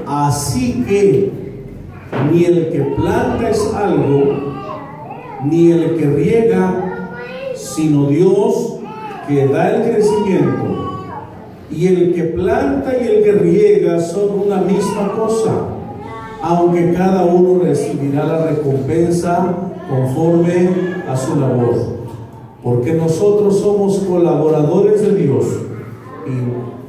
Así que ni el que planta es algo, ni el que riega, sino Dios que da el crecimiento. Y el que planta y el que riega son una misma cosa, aunque cada uno recibirá la recompensa conforme a su labor. Porque nosotros somos colaboradores de Dios,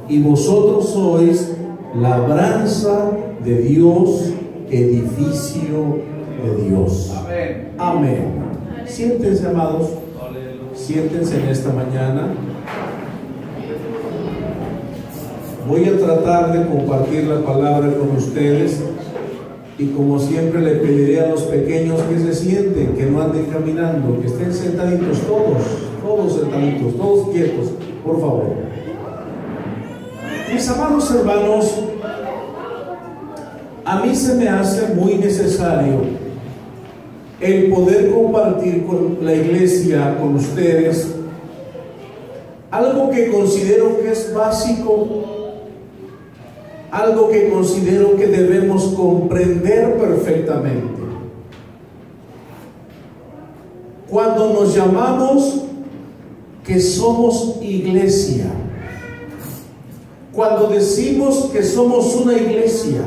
y vosotros sois labranza de Dios, edificio de Dios. Amén. Amén. Siéntense, amados. Siéntense en esta mañana. Voy a tratar de compartir la palabra con ustedes, y como siempre le pediré a los pequeños que se sienten, que no anden caminando, que estén sentaditos todos sentaditos, todos quietos, por favor. Mis amados hermanos, a mí se me hace muy necesario el poder compartir con la iglesia, con ustedes, algo que considero que es básico, algo que considero que debemos comprender perfectamente. Cuando nos llamamos que somos iglesia, cuando decimos que somos una iglesia,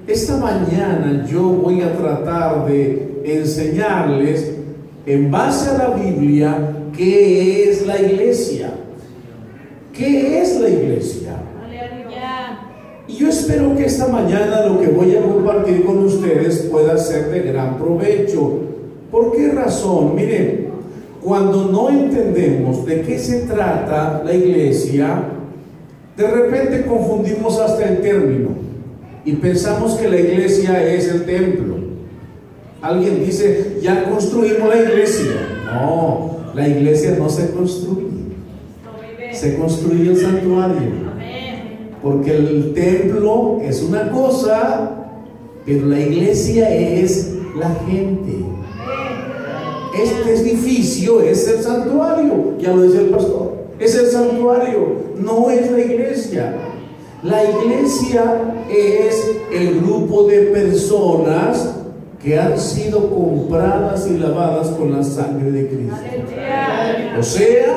esta mañana yo voy a tratar de enseñarles, en base a la Biblia, qué es la iglesia. ¿Qué es la iglesia? Y yo espero que esta mañana lo que voy a compartir con ustedes pueda ser de gran provecho. ¿Por qué razón? Miren, cuando no entendemos de qué se trata la iglesia, de repente confundimos hasta el término y pensamos que la iglesia es el templo. Alguien dice, ya construimos la iglesia. No, la iglesia no se construye, se construye el santuario. Porque el templo es una cosa, pero la iglesia es la gente. Este edificio es el santuario, ya lo dice el pastor, es el santuario, no es la iglesia. La iglesia es el grupo de personas que han sido compradas y lavadas con la sangre de Cristo. O sea,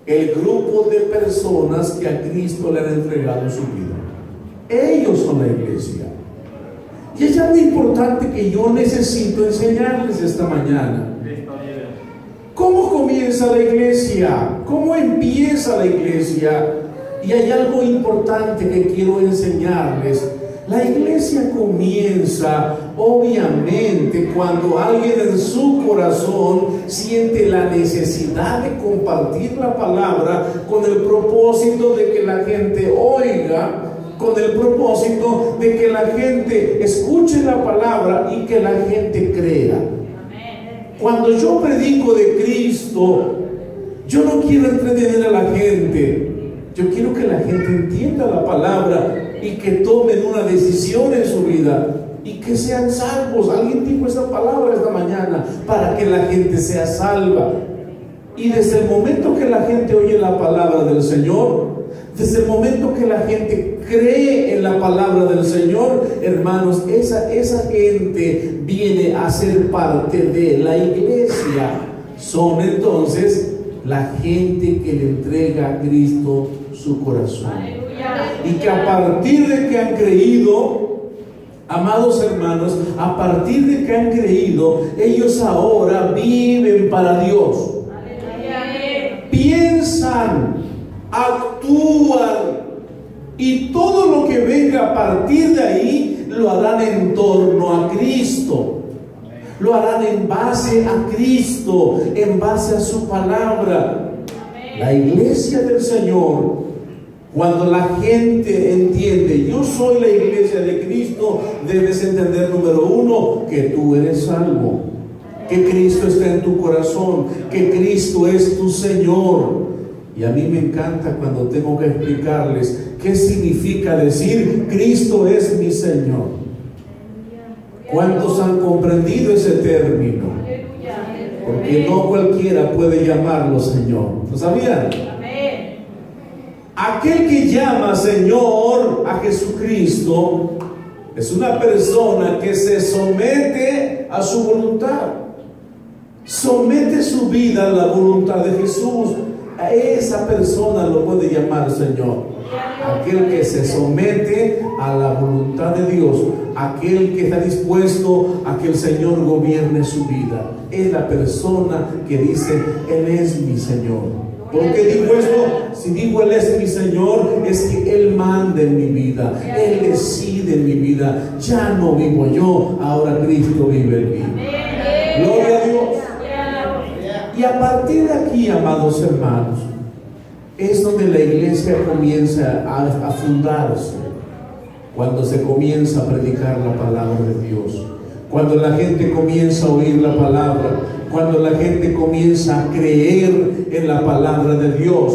el grupo de personas que a Cristo le han entregado su vida. Ellos son la iglesia. Y es algo importante que yo necesito enseñarles esta mañana. ¿Cómo comienza la iglesia? ¿Cómo empieza la iglesia? Y hay algo importante que quiero enseñarles. La iglesia comienza, obviamente, cuando alguien en su corazón siente la necesidad de compartir la palabra con el propósito de que la gente oiga, con el propósito de que la gente escuche la palabra y que la gente crea. Cuando yo predico de Cristo, yo no quiero entretener a la gente, yo quiero que la gente entienda la palabra y que tomen una decisión en su vida y que sean salvos. Alguien dijo esa palabra esta mañana, para que la gente sea salva. Y desde el momento que la gente oye la palabra del Señor, desde el momento que la gente cree en la palabra del Señor, hermanos, esa gente viene a ser parte de la iglesia. Son entonces la gente que le entrega a Cristo su corazón. Y que a partir de que han creído, amados hermanos, a partir de que han creído, ellos ahora viven para Dios. Piensan, actúan, y todo lo que venga a partir de ahí lo harán en torno a Cristo. Lo harán en base a Cristo, en base a su palabra. La iglesia del Señor, cuando la gente entiende, yo soy la iglesia de Cristo, debes entender, número uno, que tú eres salvo, que Cristo está en tu corazón, que Cristo es tu Señor. Y a mí me encanta cuando tengo que explicarles qué significa decir Cristo es mi Señor. ¿Cuántos han comprendido ese término? Porque no cualquiera puede llamarlo Señor. ¿Lo sabían? Aquel que llama Señor a Jesucristo es una persona que se somete a su voluntad. Somete su vida a la voluntad de Jesús. A esa persona lo puede llamar Señor. Aquel que se somete a la voluntad de Dios, aquel que está dispuesto a que el Señor gobierne su vida, es la persona que dice: Él es mi Señor. ¿Por qué digo esto? Si digo Él es mi Señor, es que Él manda en mi vida, Él decide en mi vida. Ya no vivo yo, ahora Cristo vive en mí. Gloria a Dios. Y a partir de aquí, amados hermanos, es donde la iglesia comienza a fundarse. Cuando se comienza a predicar la palabra de Dios, cuando la gente comienza a oír la palabra, cuando la gente comienza a creer en la palabra de Dios.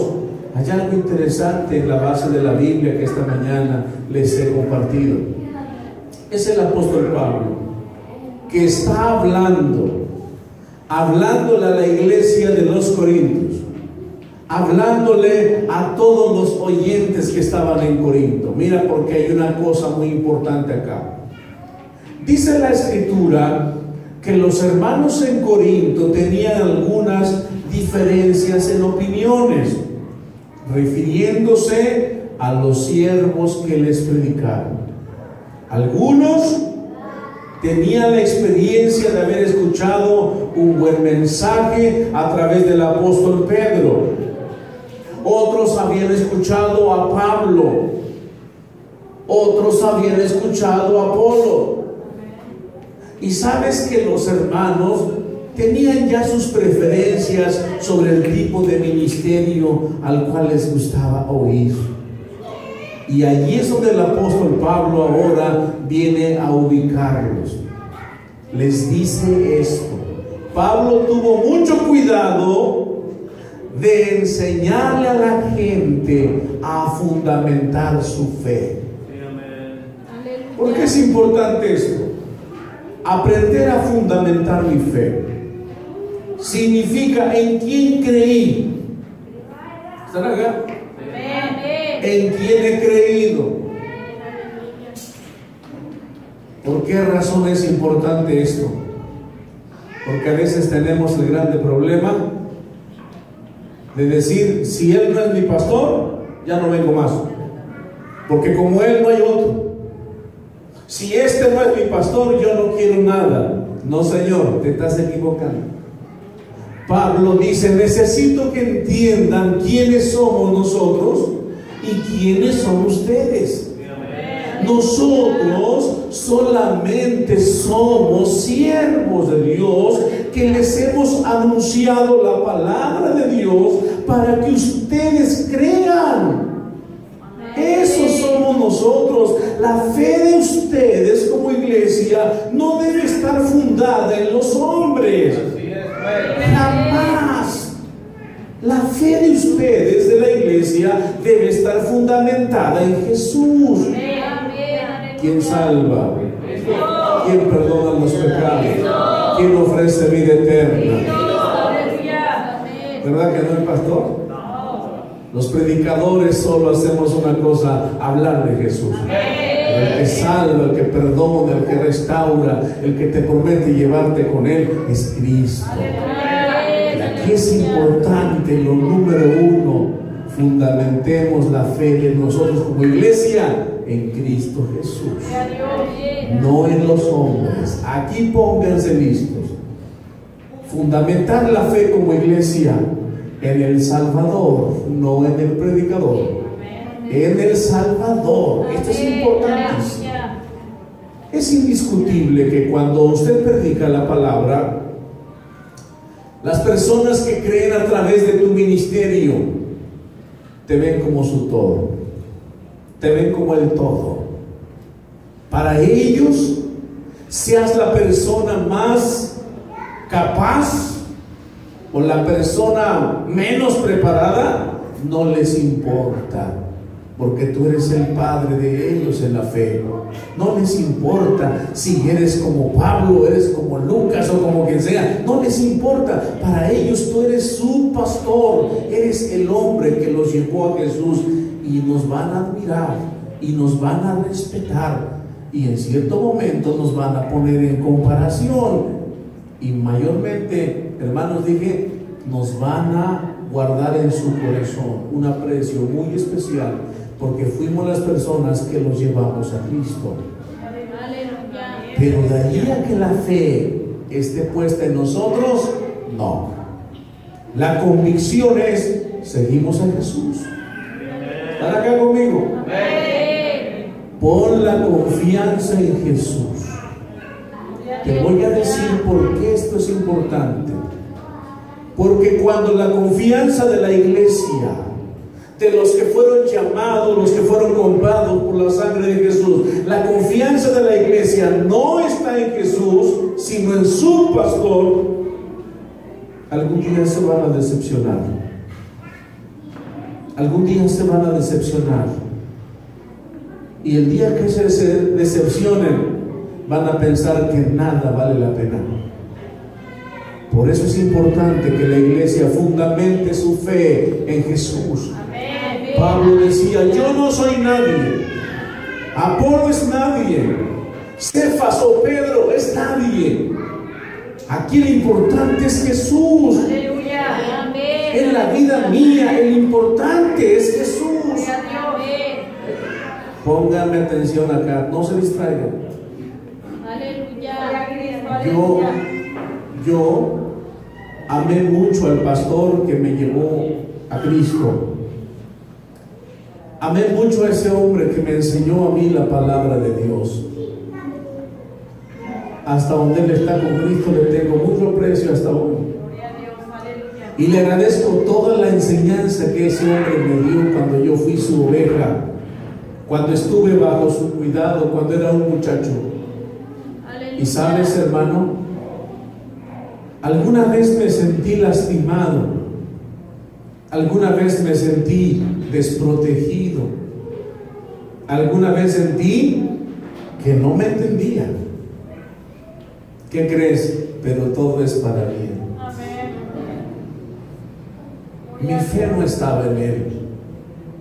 Hay algo interesante en la base de la Biblia que esta mañana les he compartido. Es el apóstol Pablo que está hablándole a la iglesia de los Corintios, hablándole a todos los oyentes que estaban en Corinto. Mira, porque hay una cosa muy importante acá. Dice la Escritura que los hermanos en Corinto tenían algunas diferencias en opiniones, refiriéndose a los siervos que les predicaron. Algunos tenían la experiencia de haber escuchado un buen mensaje a través del apóstol Pedro. Otros habían escuchado a Pablo. Otros habían escuchado a Apolo. Y sabes que los hermanos tenían ya sus preferencias sobre el tipo de ministerio al cual les gustaba oír. Y allí es donde el apóstol Pablo ahora viene a ubicarlos. Les dice esto. Pablo tuvo mucho cuidado de enseñarle a la gente a fundamentar su fe. ¿Por qué es importante esto? Aprender a fundamentar mi fe significa en quién creí. ¿Están acá? ¿En quién he creído? ¿Por qué razón es importante esto? Porque a veces tenemos el grande problema de decir: si él no es mi pastor, ya no vengo más, porque como él no hay otro. Si este no es mi pastor, yo no quiero nada. No, Señor, te estás equivocando. Pablo dice: necesito que entiendan quiénes somos nosotros y quiénes son ustedes. Nosotros solamente somos siervos de Dios que les hemos anunciado la palabra de Dios para que ustedes crean. Eso somos nosotros. La fe de ustedes como iglesia no debe estar fundada en los hombres. Jamás. La fe de ustedes, de la iglesia, debe estar fundamentada en Jesús. ¿Quién salva? ¿Quién perdona los pecados? ¿Quién ofrece vida eterna? ¿Verdad que no hay pastor? Los predicadores solo hacemos una cosa: hablar de Jesús. El que salva, el que perdona, el que restaura, el que te promete llevarte con Él es Cristo. Y aquí es importante, lo número uno: fundamentemos la fe de nosotros como iglesia en Cristo Jesús, no en los hombres. Aquí pónganse listos. Fundamentar la fe como iglesia en el Salvador, no en el predicador. En el Salvador. Esto es importantísimo. Es indiscutible que cuando usted predica la palabra, las personas que creen a través de tu ministerio te ven como su todo, te ven como el todo. Para ellos, seas la persona más capaz o la persona menos preparada, no les importa, porque tú eres el padre de ellos en la fe. No les importa si eres como Pablo, eres como Lucas o como quien sea. No les importa. Para ellos tú eres su pastor, eres el hombre que los llevó a Jesús, y nos van a admirar y nos van a respetar y en cierto momento nos van a poner en comparación y mayormente, hermanos, dije, nos van a guardar en su corazón un aprecio muy especial porque fuimos las personas que los llevamos a Cristo. Pero de ahí a que la fe esté puesta en nosotros, no. La convicción es, seguimos a Jesús. ¿Están acá conmigo? Pon la confianza en Jesús. Te voy a decir por qué esto es importante. Porque cuando la confianza de la iglesia, de los que fueron llamados, los que fueron comprados por la sangre de Jesús, la confianza de la iglesia no está en Jesús, sino en su pastor, algún día se van a decepcionar. Algún día se van a decepcionar. Y el día que se decepcionen, van a pensar que nada vale la pena. Por eso es importante que la iglesia fundamente su fe en Jesús. Amén. Pablo decía, yo no soy nadie, Apolo es nadie, Cefas o Pedro es nadie. Aquí lo importante es Jesús. Aleluya. Amén. En la vida mía el importante es Jesús. Amén. Pónganme atención acá, no se distraigan. Aleluya. Yo amé mucho al pastor que me llevó a Cristo. Amé mucho a ese hombre que me enseñó a mí la palabra de Dios. Hasta donde él está con Cristo le tengo mucho aprecio hasta hoy. Y le agradezco toda la enseñanza que ese hombre me dio cuando yo fui su oveja, cuando estuve bajo su cuidado, cuando era un muchacho. Y sabes, hermano, alguna vez me sentí lastimado, alguna vez me sentí desprotegido, alguna vez sentí que no me entendía. ¿Qué crees? Pero todo es para bien. Mi fe no estaba en él,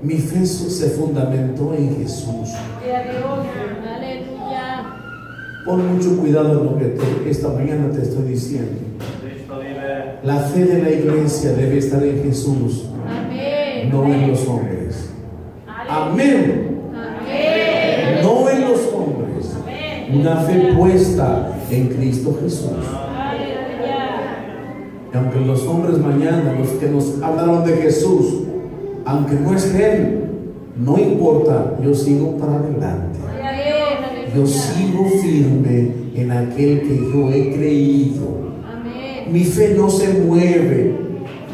mi fe se fundamentó en Jesús. Pon mucho cuidado en lo que esta mañana te estoy diciendo. La fe de la iglesia debe estar en Jesús, no en los hombres. Amén. No en los hombres. Una fe puesta en Cristo Jesús. Y aunque los hombres mañana, los que nos hablaron de Jesús, aunque no es Él, no importa, yo sigo para adelante. Yo sigo firme en aquel que yo he creído. Amén. Mi fe no se mueve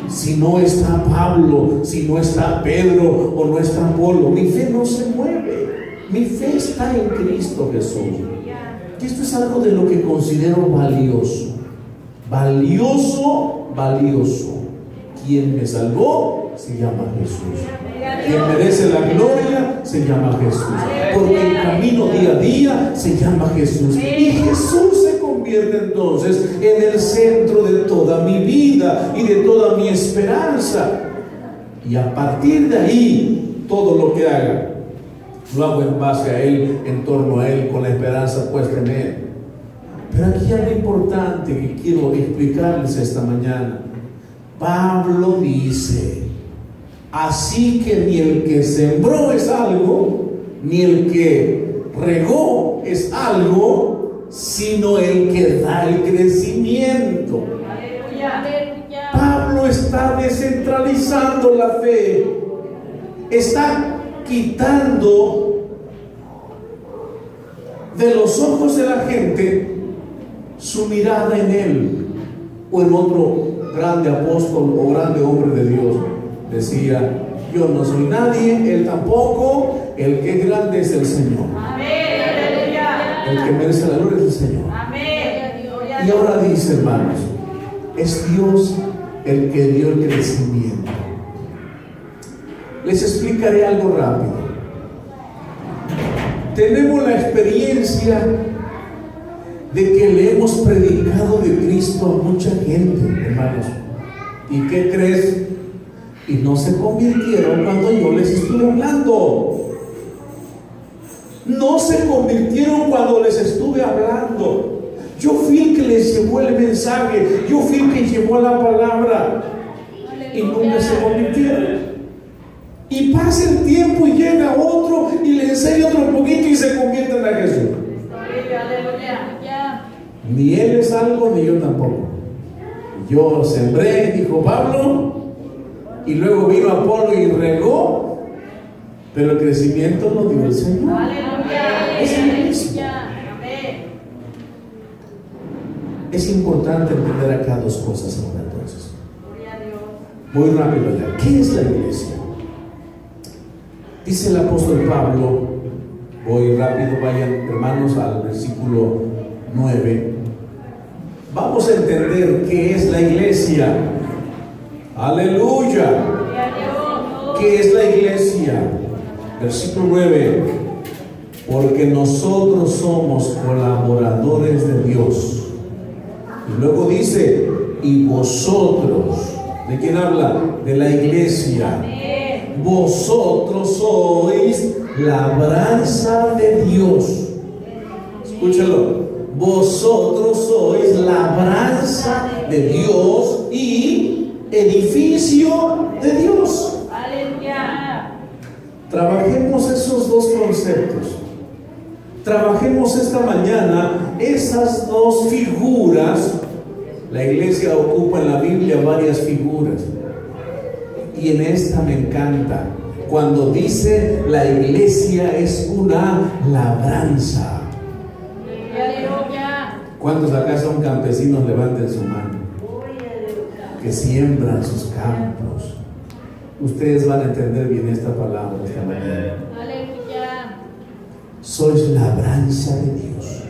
si no está Pablo, si no está Pedro o no está Apolo. Mi fe no se mueve. Mi fe está en Cristo Jesús. Y esto es algo de lo que considero valioso. Valioso, valioso. Quien me salvó se llama Jesús. Quien merece la gloria se llama Jesús. Porque el camino día a día se llama Jesús. Y Jesús se convierte entonces en el centro de toda mi vida y de toda mi esperanza. Y a partir de ahí, todo lo que haga, lo hago en base a Él, en torno a Él, con la esperanza puesta en Él. Pero aquí hay algo importante que quiero explicarles esta mañana. Pablo dice: así que ni el que sembró es algo, ni el que regó es algo, sino el que da el crecimiento. Aleluya. Pablo está descentralizando la fe, está quitando de los ojos de la gente su mirada en él o en otro grande apóstol o grande hombre de Dios. Decía: yo no soy nadie, él tampoco, el que es grande es el Señor. Amén. El que merece la gloria es el Señor. Amén. Y ahora dice, hermanos, es Dios el que dio el crecimiento. Les explicaré algo rápido. Tenemos la experiencia de que le hemos predicado de Cristo a mucha gente, hermanos. ¿Y qué crees? y no se convirtieron cuando yo les estuve hablando. No se convirtieron cuando les estuve hablando. Yo fui el que les llevó el mensaje, yo fui el que llevó la palabra, y nunca se convirtieron. Y pasa el tiempo y llega otro y le enseña otro poquito y se convierten a Jesús. Ni él es algo, ni yo tampoco. Yo sembré, dijo Pablo, y luego vino Apolo y regó, pero el crecimiento lo dio el Señor. Es importante entender acá dos cosas ahora entonces. Muy rápido ya. ¿Qué es la iglesia? Dice el apóstol Pablo, voy rápido, vayan hermanos al versículo 9. Vamos a entender qué es la iglesia. Aleluya. ¿Qué es la iglesia? Versículo 9. Porque nosotros somos colaboradores de Dios. Y luego dice, y vosotros, ¿de quién habla? De la iglesia. Vosotros sois labranza de Dios. Escúchalo. Vosotros sois labranza de Dios y edificio de Dios. Trabajemos esos dos conceptos. Trabajemos esta mañana esas dos figuras. La iglesia ocupa en la Biblia varias figuras. Y en esta me encanta. Cuando dice la iglesia es una labranza. ¿Cuántos acá son campesinos? Levanten su mano. Que siembran sus campos. Ustedes van a entender bien esta palabra esta mañana. Sois labranza de Dios.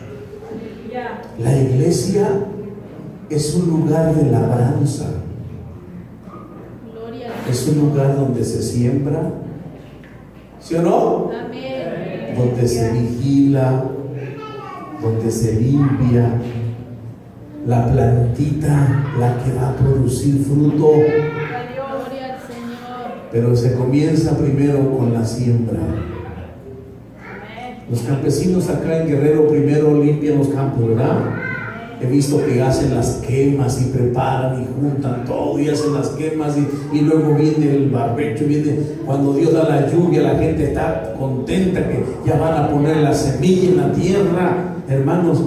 La iglesia es un lugar de labranza. Es un lugar donde se siembra, ¿sí o no? Donde se vigila, donde se limpia la plantita, la que va a producir fruto. Pero se comienza primero con la siembra. Los campesinos acá en Guerrero primero limpian los campos, ¿verdad? He visto que hacen las quemas y preparan y juntan todo y hacen las quemas y luego viene el barbecho, viene cuando Dios da la lluvia, la gente está contenta que ya van a poner la semilla en la tierra, hermanos.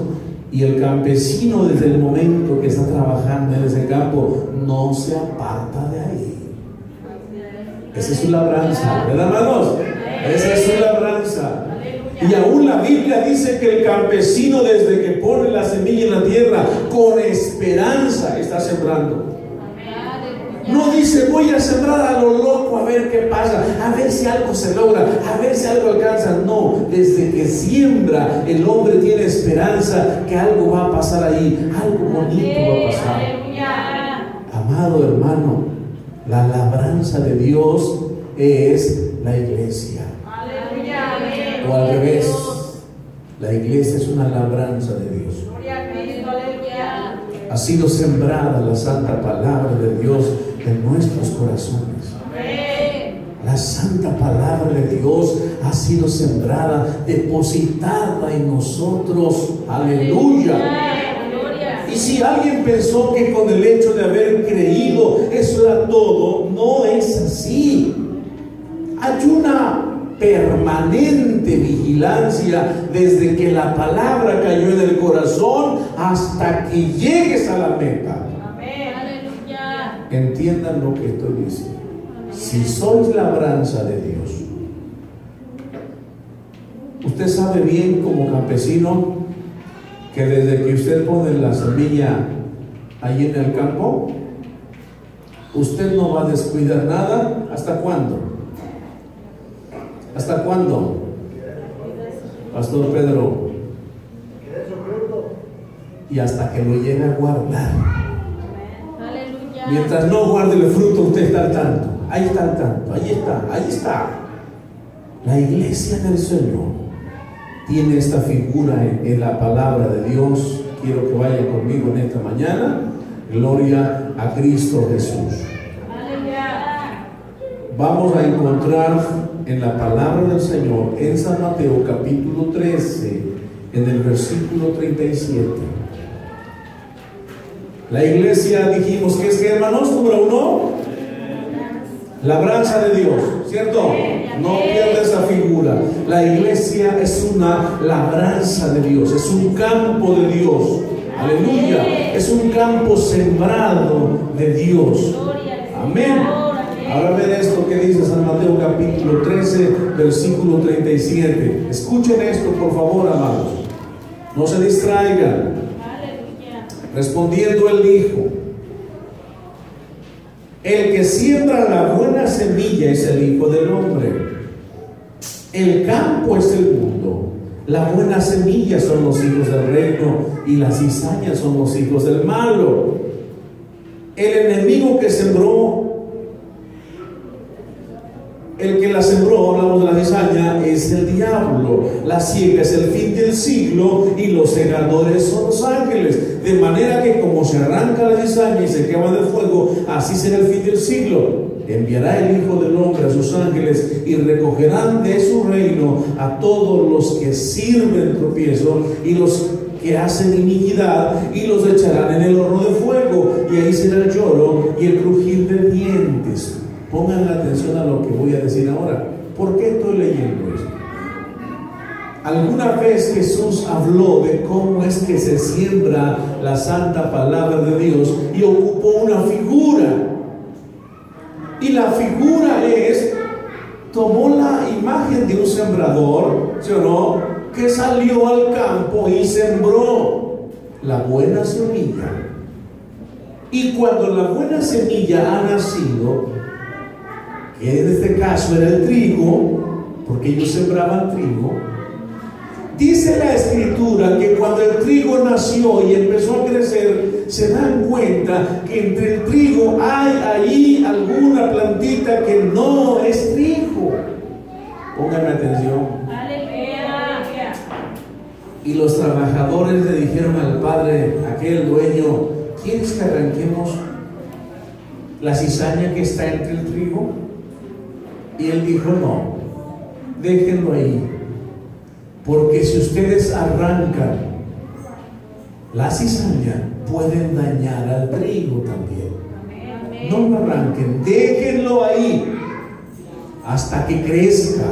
Y el campesino desde el momento que está trabajando en ese campo no se aparta de ahí. Esa es su labranza, ¿verdad, hermanos? Esa es su labranza. Y aún la Biblia dice que el campesino desde que pone la semilla en la tierra con esperanza está sembrando. No dice voy a sembrar a lo loco a ver qué pasa, a ver si algo se logra, a ver si algo alcanza. No, desde que siembra el hombre tiene esperanza que algo va a pasar ahí, algo bonito va a pasar. Amado hermano, la labranza de Dios es la iglesia. O al revés, la iglesia es una labranza de Dios. Ha sido sembrada la santa palabra de Dios en nuestros corazones. La santa palabra de Dios ha sido sembrada, depositada en nosotros. Aleluya. Y si alguien pensó que con el hecho de haber creído eso era todo, no es así. Hay una permanente vigilancia desde que la palabra cayó en el corazón hasta que llegues a la meta. Entiendan lo que estoy diciendo. Si sois labranza de Dios, usted sabe bien como campesino que desde que usted pone la semilla ahí en el campo, usted no va a descuidar nada. ¿Hasta cuándo? ¿Hasta cuándo? Pastor Pedro. Y hasta que lo llegue a guardar. Mientras no guarde el fruto, usted está al tanto. Ahí está al tanto. Ahí está, ahí está. La iglesia del Señor tiene esta figura en la palabra de Dios. Quiero que vayan conmigo en esta mañana. Gloria a Cristo Jesús. vamos a encontrar en la palabra del Señor, en San Mateo capítulo 13, en el versículo 37. La iglesia, dijimos que es que, hermanos, número 1, labranza de Dios, ¿cierto? No pierda esa figura. La iglesia es una labranza de Dios, es un campo de Dios. Aleluya, es un campo sembrado de Dios. Amén. Ahora ven esto que dice San Mateo capítulo 13, versículo 37. Escuchen esto, por favor, amados. No se distraigan. Respondiendo él dijo: el que siembra la buena semilla es el Hijo del Hombre. El campo es el mundo. La buena semilla son los hijos del reino y las cizañas son los hijos del malo. El enemigo que sembró, el que la sembró, hablamos de la cizaña, es el diablo. La siega es el fin del siglo y los segadores son los ángeles. De manera que como se arranca la cizaña y se quema del fuego, así será el fin del siglo. Enviará el Hijo del Hombre a sus ángeles y recogerán de su reino a todos los que sirven tropiezo y los que hacen iniquidad, y los echarán en el horno de fuego, y ahí será el lloro y el crujir de dientes. Pongan atención a lo que voy a decir ahora. ¿Por qué estoy leyendo esto? Alguna vez Jesús habló de cómo es que se siembra la santa palabra de Dios y ocupó una figura. Y la figura es, tomó la imagen de un sembrador, ¿sí o no?, que salió al campo y sembró la buena semilla. Y cuando la buena semilla ha nacido, que en este caso era el trigo, porque ellos sembraban trigo, dice la Escritura que cuando el trigo nació y empezó a crecer, se dan cuenta que entre el trigo hay ahí alguna plantita que no es trigo. Pónganme atención. Y los trabajadores le dijeron al padre, aquel dueño: ¿quieres que arranquemos la cizaña que está entre el trigo? Y él dijo: no, déjenlo ahí, porque si ustedes arrancan la cizaña, pueden dañar al trigo también. No lo arranquen, déjenlo ahí hasta que crezca,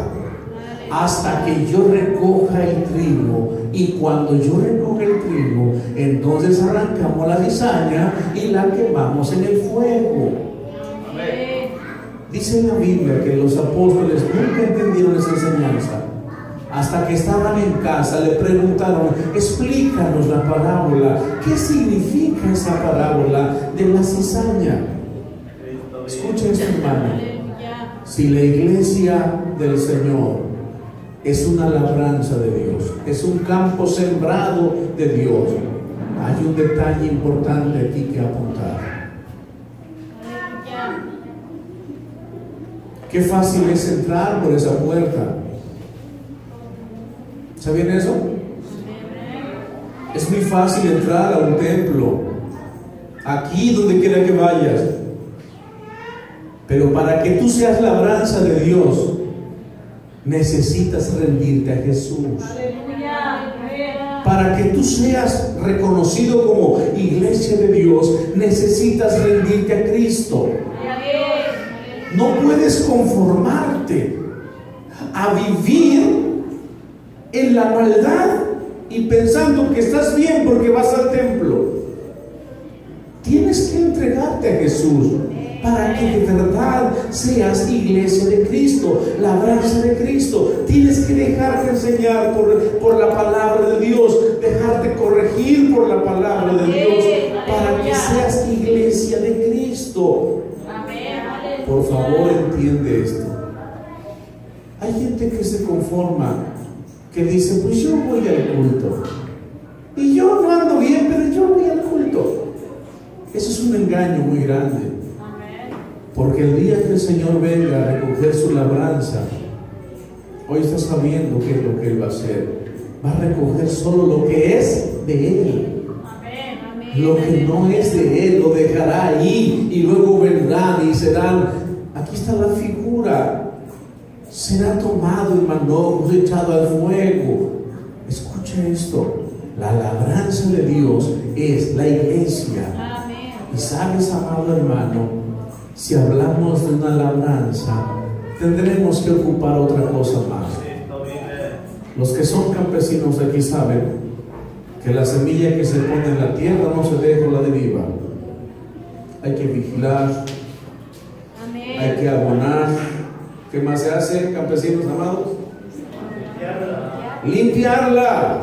hasta que yo recoja el trigo. Y cuando yo recoja el trigo, entonces arrancamos la cizaña y la quemamos en el fuego. Dice la Biblia que los apóstoles nunca entendieron esa enseñanza. Hasta que estaban en casa le preguntaron: explícanos la parábola. ¿Qué significa esa parábola de la cizaña? Escuchen esto, hermano. Si la iglesia del Señor es una labranza de Dios, es un campo sembrado de Dios, hay un detalle importante aquí que apuntar. Qué fácil es entrar por esa puerta. ¿Sabían eso? Es muy fácil entrar a un templo, aquí donde quiera que vayas. Pero para que tú seas labranza de Dios, necesitas rendirte a Jesús. Para que tú seas reconocido como iglesia de Dios, necesitas rendirte a Cristo. No puedes conformarte a vivir en la maldad y pensando que estás bien porque vas al templo. Tienes que entregarte a Jesús para que de verdad seas iglesia de Cristo, labranza de Cristo. Tienes que dejarte enseñar por la palabra de Dios, dejarte corregir por la palabra de Dios, para que seas iglesia de Cristo. Por favor, entiende esto. Hay gente que se conforma, que dice: pues yo voy al culto, y yo no ando bien, pero yo voy al culto. Eso es un engaño muy grande. Porque el día que el Señor venga a recoger su labranza, hoy está sabiendo qué es lo que Él va a hacer. Va a recoger solo lo que es de Él. Lo que no es de Él lo dejará ahí, y luego vendrán y serán Aquí está la figura. Será tomado el manojo, echado al fuego. Escucha esto. La labranza de Dios es la iglesia. Amén. Y sabes, amado hermano, si hablamos de una labranza, tendremos que ocupar otra cosa más. Los que son campesinos aquí saben que la semilla que se pone en la tierra no se deja a la deriva. Hay que vigilar, Amén. hay que abonar. ¿Qué más se hace, campesinos amados? Limpiarla.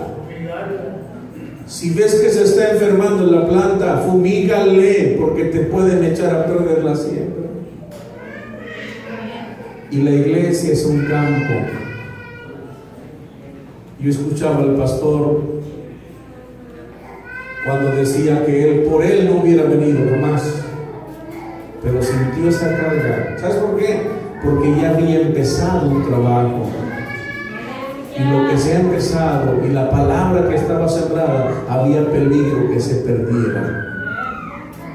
Si ves que se está enfermando la planta, fumígale, porque te pueden echar a perder la siembra. Y la iglesia es un campo. Yo escuchaba al pastor cuando decía que él, por él no hubiera venido jamás, pero sintió esa carga. ¿Sabes por qué? Porque ya había empezado un trabajo. Y lo que se ha empezado y la palabra que estaba sembrada, había peligro que se perdiera.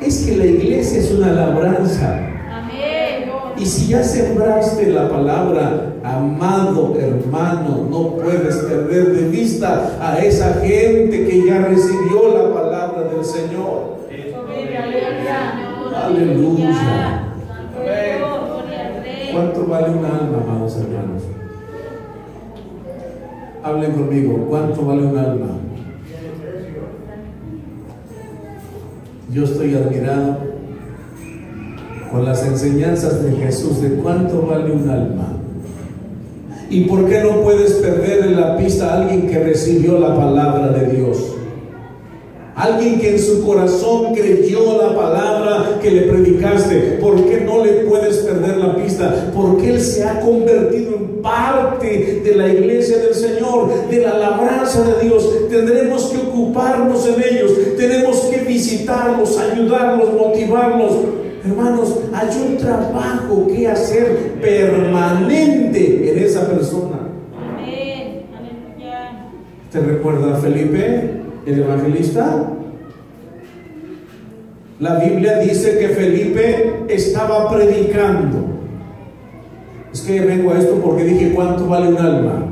Es que la iglesia es una labranza. Amén. Y si ya sembraste la palabra, amado hermano, no puedes perder de vista a esa gente que ya recibió la palabra del Señor. Aleluya. ¿Cuánto vale un alma, amados hermanos? Hablen conmigo, ¿cuánto vale un alma? Yo estoy admirado con las enseñanzas de Jesús de cuánto vale un alma. ¿Y por qué no puedes perder en la pista a alguien que recibió la palabra de Dios? Alguien que en su corazón creyó la palabra que le predicaste. ¿Por qué no le puedes perder la pista? Porque él se ha convertido en parte de la iglesia del Señor, de la labranza de Dios. Tendremos que ocuparnos en ellos. Tenemos que visitarlos, ayudarlos, motivarlos. Hermanos, hay un trabajo que hacer permanente en esa persona. Amén. Aleluya. ¿Te recuerda a Felipe, el evangelista? La Biblia dice que Felipe estaba predicando. Es que vengo a esto porque dije cuánto vale un alma.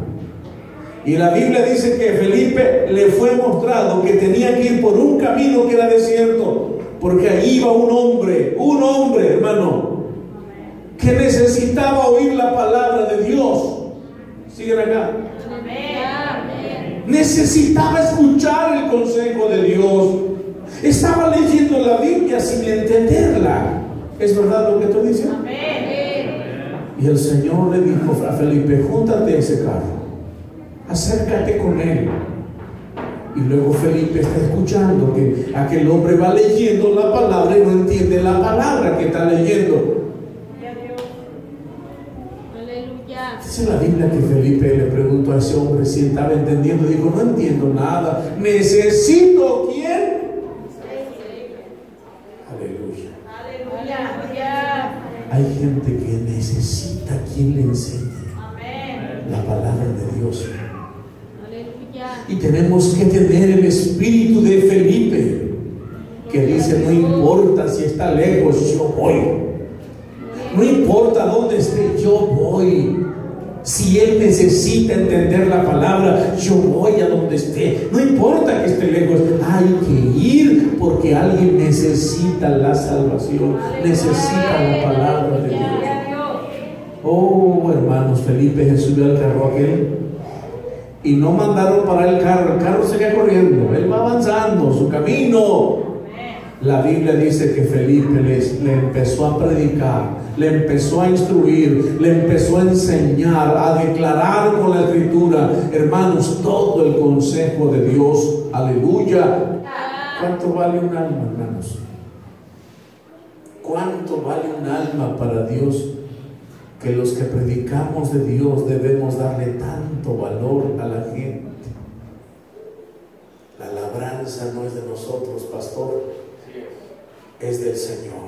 Y la Biblia dice que Felipe le fue mostrado que tenía que ir por un camino que era desierto, porque ahí iba un hombre, hermano, que necesitaba oír la palabra de Dios. Siguen acá. Amén. Necesitaba escuchar el consejo de Dios. Estaba leyendo la Biblia sin entenderla. ¿Es verdad lo que tú dices? Amén. Y el Señor le dijo a Felipe: júntate a ese carro, acércate con él. Y luego Felipe está escuchando que aquel hombre va leyendo la palabra y no entiende la palabra que está leyendo. Aleluya. Dice la Biblia que Felipe le preguntó a ese hombre si estaba entendiendo. Dijo: no entiendo nada. Necesito ¿quién? Aleluya. Aleluya. Hay gente que necesita quien le enseñe la palabra de Dios. Aleluya. Y tenemos que tener el espíritu de Felipe, que dice: no importa si está lejos, yo voy. No importa dónde esté, yo voy. Si él necesita entender la palabra, yo voy a donde esté. No importa que esté lejos, hay que ir porque alguien necesita la salvación, necesita la palabra de Dios. Oh, hermanos, Felipe se subió al carro aquel y no mandaron parar el carro seguía corriendo, él va avanzando su camino. La Biblia dice que Felipe le empezó a predicar, le empezó a instruir, le empezó a enseñar, a declarar con la escritura, hermanos, todo el consejo de Dios. Aleluya. ¿Cuánto vale un alma, hermanos? ¿Cuánto vale un alma para Dios? Que los que predicamos de Dios debemos darle tanto valor a la gente. La labranza no es de nosotros, pastor, es del Señor.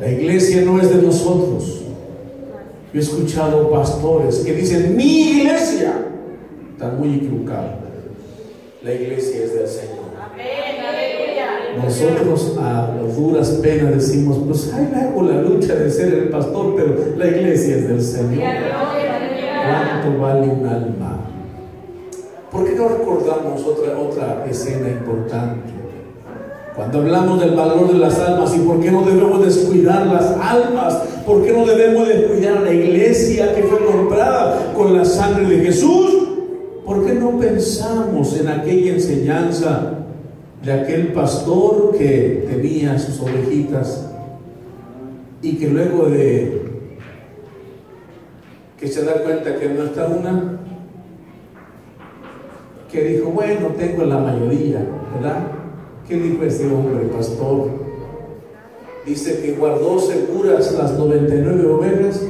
La iglesia no es de nosotros. Yo he escuchado pastores que dicen: mi iglesia. Están muy equivocados. La iglesia es del Señor. Nosotros a duras penas decimos, pues ahí me hago la lucha de ser el pastor, pero la iglesia es del Señor. ¿Cuánto vale un alma? ¿Por qué no recordamos otra escena importante? Cuando hablamos del valor de las almas y por qué no debemos descuidar las almas, por qué no debemos descuidar la iglesia que fue comprada con la sangre de Jesús, ¿por qué no pensamos en aquella enseñanza de aquel pastor que tenía sus ovejitas y que luego de que se da cuenta que no está una, que dijo, bueno, tengo la mayoría, ¿verdad? ¿Qué dijo este hombre, pastor? Dice que guardó seguras las 99 ovejas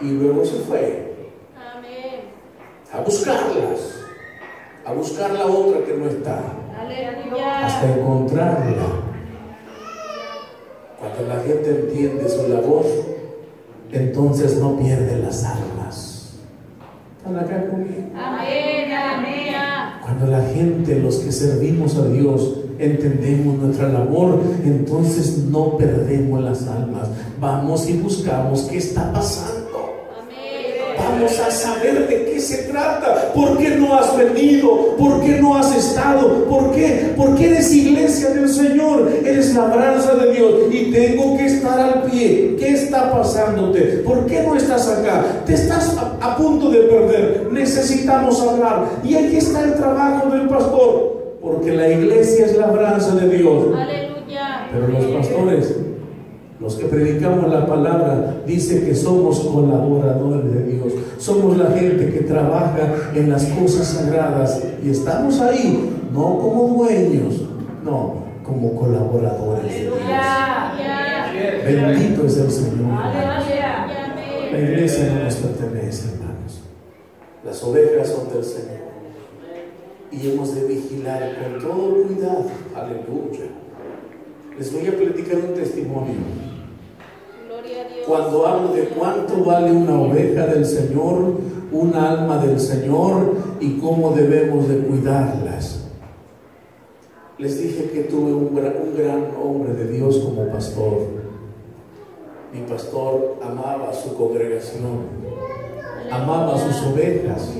y luego se fue a buscarlas, a buscar la otra que no está, hasta encontrarla. Cuando la gente entiende su labor, entonces no pierde las almas. ¿Están acá conmigo? Amén, amén. Cuando la gente, los que servimos a Dios, entendemos nuestra labor, entonces no perdemos las almas. Vamos y buscamos qué está pasando. Vamos a saber de qué se trata. ¿Por qué no has venido? ¿Por qué no has estado? ¿Por qué? Porque eres iglesia del Señor, eres labranza de Dios y tengo que estar al pie. ¿Qué está pasándote? ¿Por qué no estás acá? Te estás a punto de perder. Necesitamos hablar. Y aquí está el trabajo del pastor, porque la iglesia es labranza de Dios. Aleluya. Pero los pastores, los que predicamos la palabra, dice que somos colaboradores de Dios. Somos la gente que trabaja en las cosas sagradas y estamos ahí, no como dueños, no, como colaboradores de Dios. Bendito es el Señor. La iglesia no nos pertenece, hermanos. Las ovejas son del Señor y hemos de vigilar con todo cuidado. Aleluya. Les voy a platicar un testimonio. Cuando hablo de cuánto vale una oveja del Señor, una alma del Señor y cómo debemos de cuidarlas. Les dije que tuve un gran hombre de Dios como pastor. Mi pastor amaba a su congregación, amaba a sus ovejas.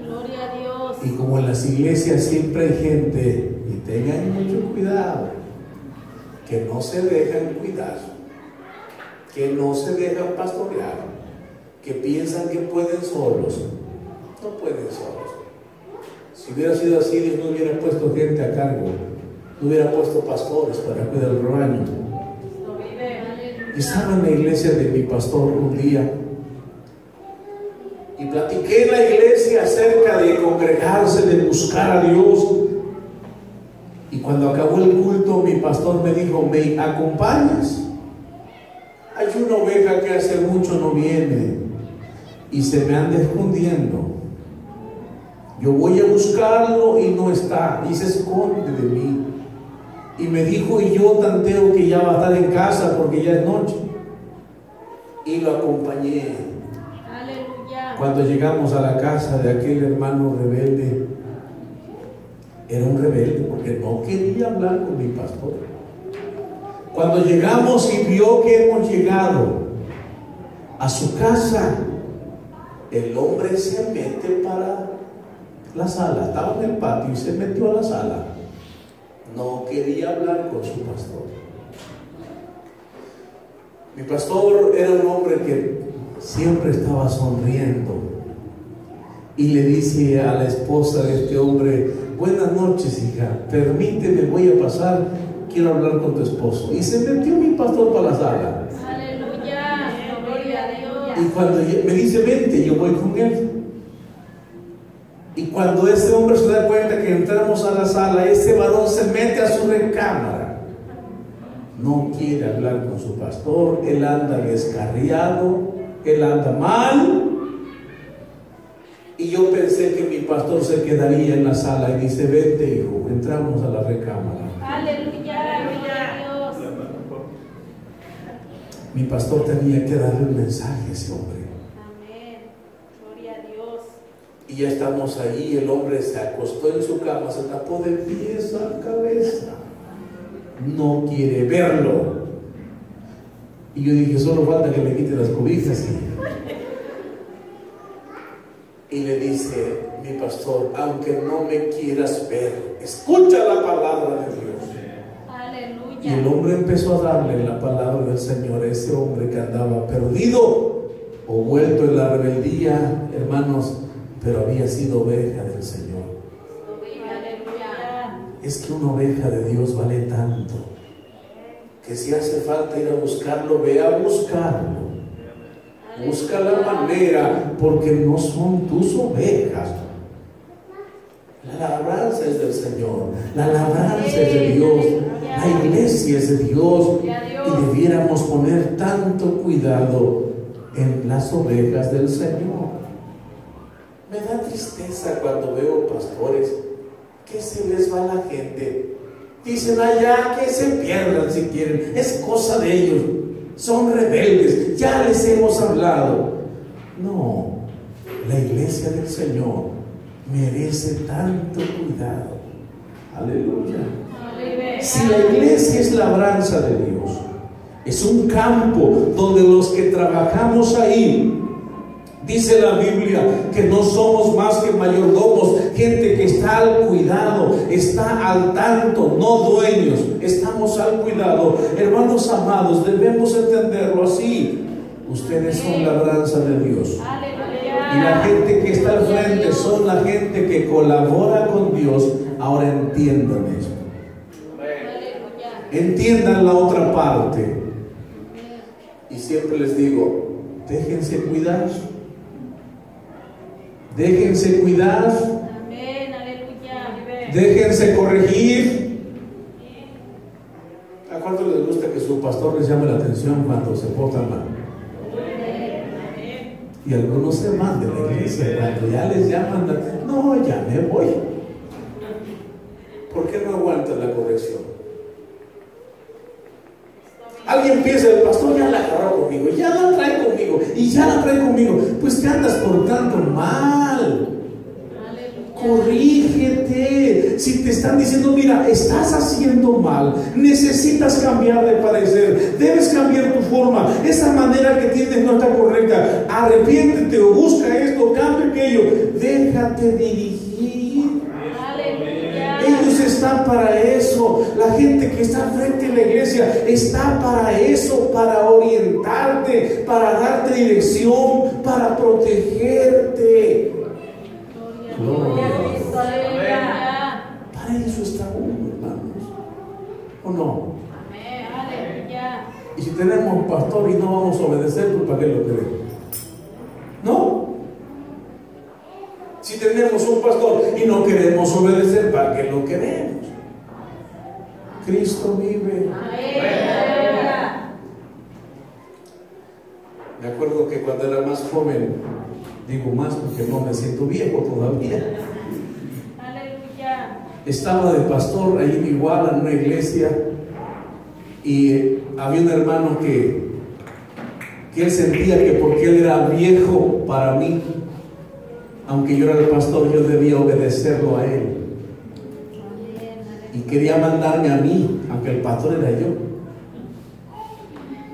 Gloria a Dios. Y como en las iglesias siempre hay gente, y tengan mucho cuidado, que no se dejan cuidar, que no se dejan pastorear, que piensan que pueden solos. No pueden solos. Si hubiera sido así, Dios no hubiera puesto gente a cargo, no hubiera puesto pastores para cuidar el rebaño. Estaba en la iglesia de mi pastor un día y platiqué en la iglesia acerca de congregarse, de buscar a Dios. Y cuando acabó el culto, mi pastor me dijo, ¿me acompañas? Hay una oveja que hace mucho no viene y se me anda escondiendo. Yo voy a buscarlo y no está, y se esconde de mí. Y me dijo, y yo tanteo que ya va a estar en casa porque ya es noche. Y lo acompañé. Aleluya. Cuando llegamos a la casa de aquel hermano rebelde, era un rebelde porque no quería hablar con mi pastor. Cuando llegamos y vio que hemos llegado a su casa, el hombre se mete para la sala. Estaba en el patio y se metió a la sala. No quería hablar con su pastor. Mi pastor era un hombre que siempre estaba sonriendo y le dice a la esposa de este hombre, buenas noches, hija, permíteme, voy a pasar, quiero hablar con tu esposo. Y se metió mi pastor para la sala. Aleluya. Gloria a Dios. Y cuando me dice, vente, yo voy con él. Y cuando ese hombre se da cuenta que entramos a la sala, ese varón se mete a su recámara. No quiere hablar con su pastor, él anda descarriado, él anda mal. Y yo pensé que mi pastor se quedaría en la sala y dice, vente, hijo, entramos a la recámara. Aleluya. Gloria a Dios. Mi pastor tenía que darle un mensaje a ese hombre. Y ya estamos ahí, el hombre se acostó en su cama, se tapó de pies a cabeza. no quiere verlo. Y yo dije, solo falta que le quite las cobijas. Y le dice mi pastor, aunque no me quieras ver, escucha la palabra de Dios. Aleluya. Y el hombre empezó a darle la palabra del Señor a ese hombre que andaba perdido o vuelto en la rebeldía, hermanos, pero había sido oveja del Señor. Aleluya. Es que una oveja de Dios vale tanto, que si hace falta ir a buscarlo, ve a buscarlo. Busca la manera, porque no son tus ovejas. La labranza es del Señor, la labranza es de Dios, la iglesia es de Dios, y debiéramos poner tanto cuidado en las ovejas del Señor. Me da tristeza cuando veo pastores que se les va la gente. Dicen allá que se pierdan si quieren, es cosa de ellos. Son rebeldes, ya les hemos hablado. No, la iglesia del Señor merece tanto cuidado. Aleluya. Si la iglesia es labranza de Dios, es un campo donde los que trabajamos ahí, dice la Biblia que no somos más que mayordomos, gente que está al cuidado, está al tanto, no dueños, estamos al cuidado. Hermanos amados, debemos entenderlo así. Ustedes son labranza de Dios. Y la gente que está al frente son la gente que colabora con Dios. Ahora entiendan esto. Entiendan la otra parte. Y siempre les digo, déjense cuidar. Déjense cuidar. Amén, aleluya. Déjense corregir. ¿A cuánto les gusta que su pastor les llame la atención cuando se portan mal? Y algunos se van de la iglesia cuando ya les llaman, no, ya me voy. ¿Por qué no aguantan la corrección? Alguien piensa, el pastor ya la agarró conmigo, ya la trae conmigo, y ya la trae conmigo. Pues te andas portando mal. Corrígete. Si te están diciendo, mira, estás haciendo mal, necesitas cambiar de parecer, debes cambiar tu forma, esa manera que tienes no está correcta, arrepiéntete o busca esto, cambia aquello, déjate dirigir. Aleluya. Ellos están para eso. La gente que está frente a la iglesia está para eso, para orientarte, para darte dirección, para protegerte. Gloria a Dios. Para eso está uno, hermanos. ¿O no? Amén, aleluya. Y si tenemos pastor y no vamos a obedecer, pues ¿para qué lo queremos? ¿No? Si tenemos un pastor y no queremos obedecer, ¿para qué lo queremos? Cristo vive. Amén. Me acuerdo que cuando era más joven, digo más porque no me siento viejo todavía, Aleluya. estaba de pastor ahí en Iguala, en una iglesia, y había un hermano que él sentía que porque él era viejo para mí, aunque yo era el pastor, yo debía obedecerlo a él, y quería mandarme a mí, aunque el pastor era yo.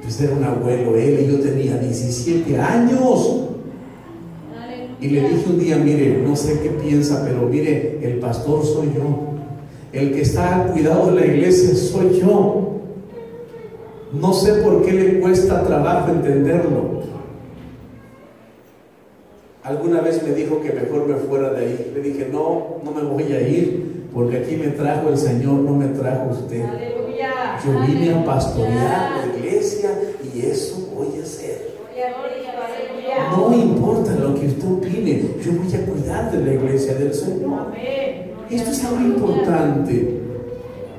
Pues era un abuelo él, y yo tenía 17 años. Y le dije un día, mire, no sé qué piensa, pero mire, el pastor soy yo, el que está al cuidado de la iglesia soy yo. No sé por qué le cuesta trabajo entenderlo. Alguna vez me dijo que mejor me fuera de ahí. Le dije, no, no me voy a ir, porque aquí me trajo el Señor, no me trajo usted. Aleluya. Yo vine a pastorear la iglesia y eso voy a hacer. No importa lo que usted opine, yo voy a cuidar de la iglesia del Señor. Esto es algo importante.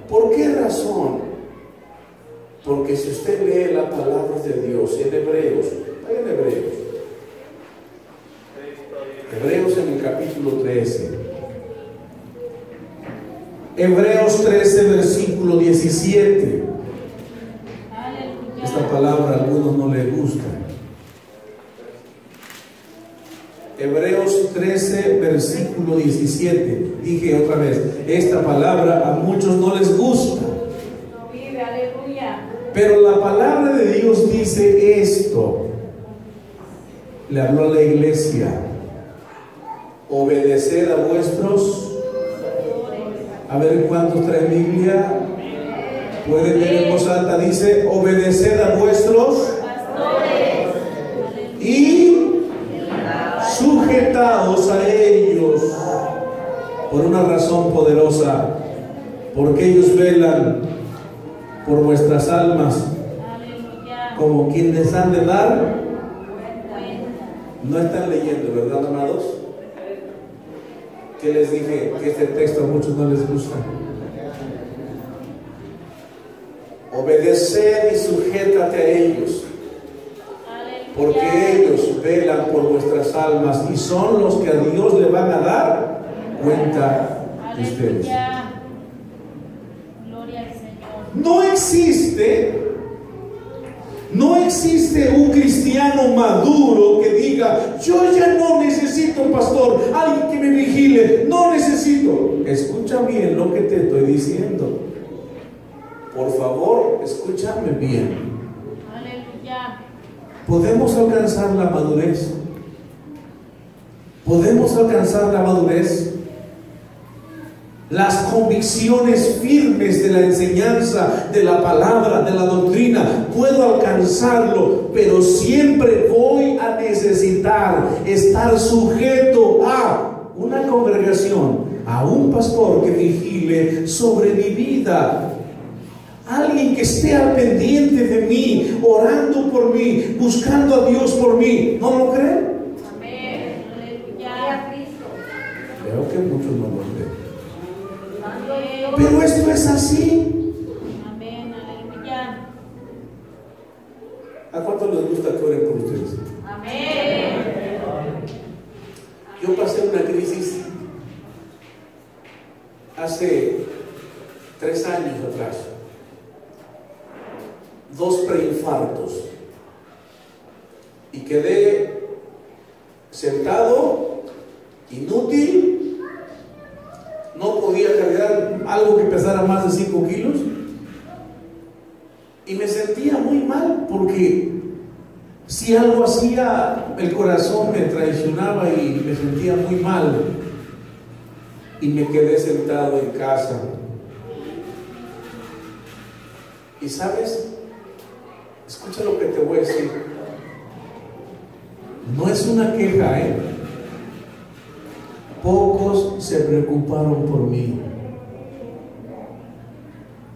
¿Por qué razón? Porque si usted lee la palabra de Dios en Hebreos, vaya en Hebreos. Hebreos en el capítulo 13. Hebreos 13, versículo 17. Esta palabra a algunos no les gusta. Hebreos 13, versículo 17. Dije otra vez, esta palabra a muchos no les gusta. Pero la palabra de Dios dice esto. Le habló a la iglesia: obedeced a vuestros. A ver cuántos traen Biblia. Pueden leer en voz alta. Dice: obedeced a vuestros pastores y sujetaos a ellos por una razón poderosa, porque ellos velan por vuestras almas, como quienes han de dar. No están leyendo, ¿verdad, amados? Que les dije que este texto a muchos no les gusta. Obedeced y sujétate a ellos, porque ellos velan por vuestras almas y son los que a Dios le van a dar cuenta de ustedes. Gloria al Señor. No existe un cristiano maduro que diga: yo ya no necesito un pastor, alguien que me vigile, no necesito. Escucha bien lo que te estoy diciendo. Por favor, escúchame bien. Aleluya. Podemos alcanzar la madurez. Podemos alcanzar la madurez. Las convicciones firmes de la enseñanza, de la palabra, de la doctrina, puedo alcanzarlo, pero siempre voy a necesitar estar sujeto a una congregación, a un pastor que vigile sobre mi vida, alguien que esté al pendiente de mí, orando por mí, buscando a Dios por mí. ¿No lo creen? Amén. Aleluya. Veo que muchos no lo creen. Pero esto es así. Amén, aleluya. ¿A cuántos les gusta que oren por ustedes? Amén. Yo pasé una crisis hace 3 años atrás. 2 preinfartos. Y quedé sentado, inútil. No podía cargar algo que pesara más de 5 kilos. Y me sentía muy mal, porque si algo hacía, el corazón me traicionaba y me sentía muy mal. Y me quedé sentado en casa. Y sabes, escucha lo que te voy a decir. No es una queja, Pocos se preocuparon por mí.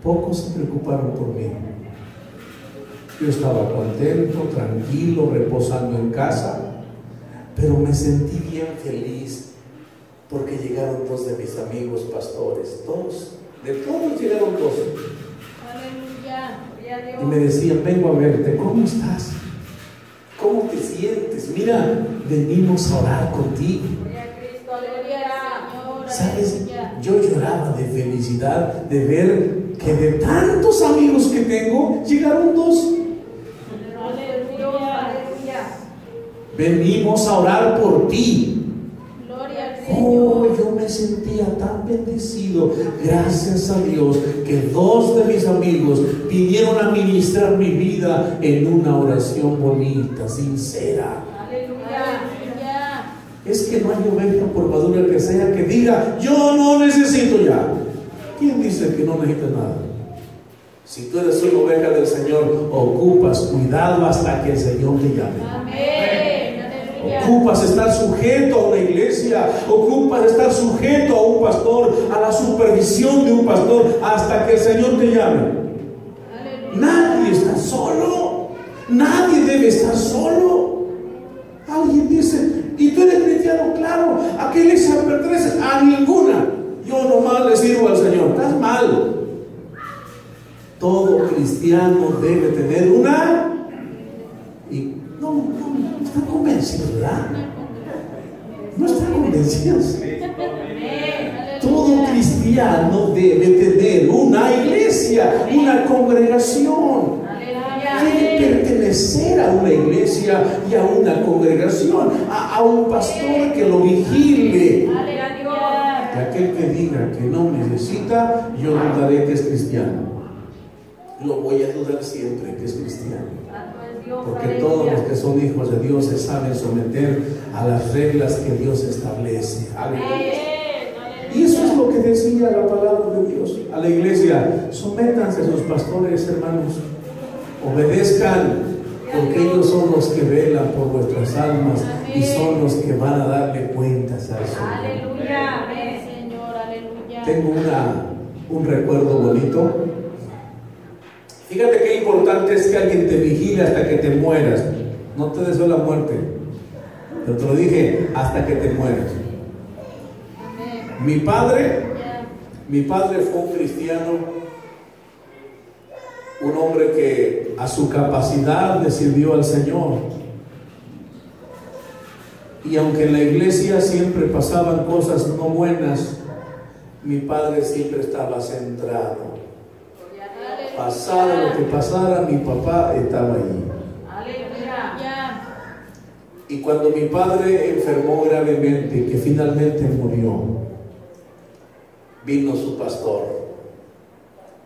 Pocos se preocuparon por mí. Yo estaba contento, tranquilo, reposando en casa, pero me sentí bien feliz porque llegaron 2 de mis amigos pastores. De todos llegaron 2. Aleluya. Y me decían: vengo a verte, ¿cómo estás? ¿Cómo te sientes? Mira, venimos a orar contigo. ¿Sabes? Yo lloraba de felicidad de ver que de tantos amigos que tengo, llegaron 2. Aleluya. Venimos a orar por ti. Gloria al Oh, Señor. yo me sentía tan bendecido, gracias a Dios, que 2 de mis amigos vinieron a ministrar mi vida en una oración bonita, sincera. Aleluya. Es que no hay oveja, por madura que sea, que diga: yo no necesito ya. ¿Quién dice que no necesita nada? Si tú eres una oveja del Señor, ocupas cuidado hasta que el Señor te llame. Amén. Aleluya. Ocupas estar sujeto a una iglesia, ocupas estar sujeto a un pastor, a la supervisión de un pastor, hasta que el Señor te llame. Aleluya. Nadie está solo. Nadie debe estar solo. Alguien dice: ¿y tú eres cristiano? Claro. ¿A qué iglesia perteneces? A ninguna. Yo nomás le sirvo al Señor. Estás mal. Todo cristiano debe tener una. Y no está convencido, ¿verdad? No está convencido. Todo cristiano debe tener una iglesia, una congregación. Debe pertenecer a una iglesia y a una congregación, a un pastor que lo vigile. Y aquel que diga que no necesita, yo dudaré que es cristiano. lo voy a ayudar siempre que es cristiano. Porque Aleluya. todos los que son hijos de Dios se saben someter a las reglas que Dios establece. Aleluya. Y eso es lo que decía la palabra de Dios a la iglesia: sométanse a sus pastores, hermanos, obedezcan, porque ellos son los que velan por vuestras almas y son los que van a darle cuentas al Señor. Aleluya. Amén, Señor. Aleluya. Tengo un recuerdo bonito. Fíjate qué importante es que alguien te vigile hasta que te mueras. No te deseo la muerte, pero te lo dije, hasta que te mueras. Mi padre fue un cristiano, un hombre que a su capacidad le sirvió al Señor. Y aunque en la iglesia siempre pasaban cosas no buenas, mi padre siempre estaba centrado. Pasara lo que pasara, mi papá estaba allí. Aleluya. Y cuando mi padre enfermó gravemente, que finalmente murió, vino su pastor,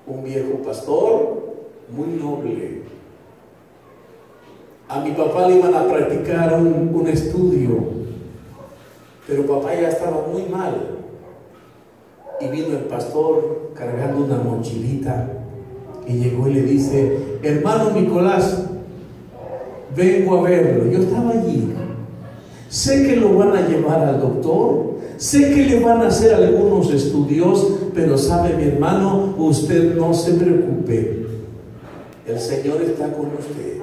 un viejo pastor muy noble. A mi papá le iban a practicar un estudio, pero papá ya estaba muy mal. Y vino el pastor cargando una mochilita y llegó y le dice: hermano Nicolás, vengo a verlo. Yo estaba allí. Sé que lo van a llevar al doctor, sé que le van a hacer algunos estudios, pero sabe, mi hermano, usted no se preocupe, el Señor está con usted.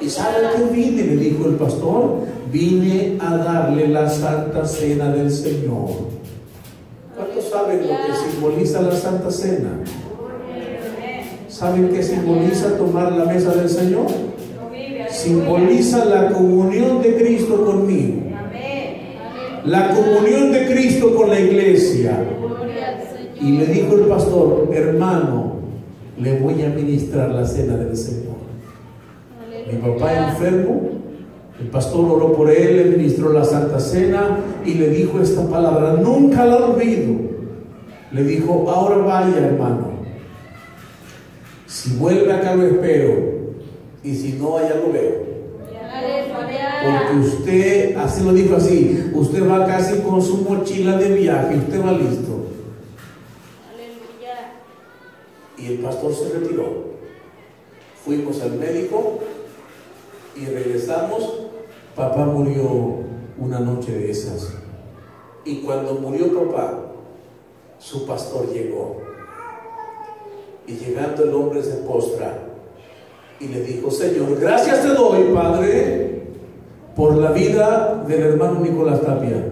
¿Y sabe qué vine? Le dijo el pastor: vine a darle la Santa Cena del Señor. ¿Cuántos saben lo que simboliza la Santa Cena? ¿Saben qué simboliza tomar la mesa del Señor? Simboliza la comunión de Cristo conmigo, la comunión de Cristo con la iglesia. Y le dijo el pastor: hermano, le voy a ministrar la cena del Señor. Mi papá enfermo, el pastor oró por él, le ministró la Santa Cena y le dijo esta palabra, nunca la olvido. Le dijo: ahora vaya, hermano, si vuelve acá lo espero, y si no, allá lo veo. Porque usted, así lo dijo así, usted va casi con su mochila de viaje, usted va listo. Y el pastor se retiró. Fuimos al médico y regresamos. Papá murió una noche de esas. Y cuando murió papá, su pastor llegó. Y llegando el hombre se postra y le dijo: Señor, gracias te doy, Padre, por la vida del hermano Nicolás Tapia.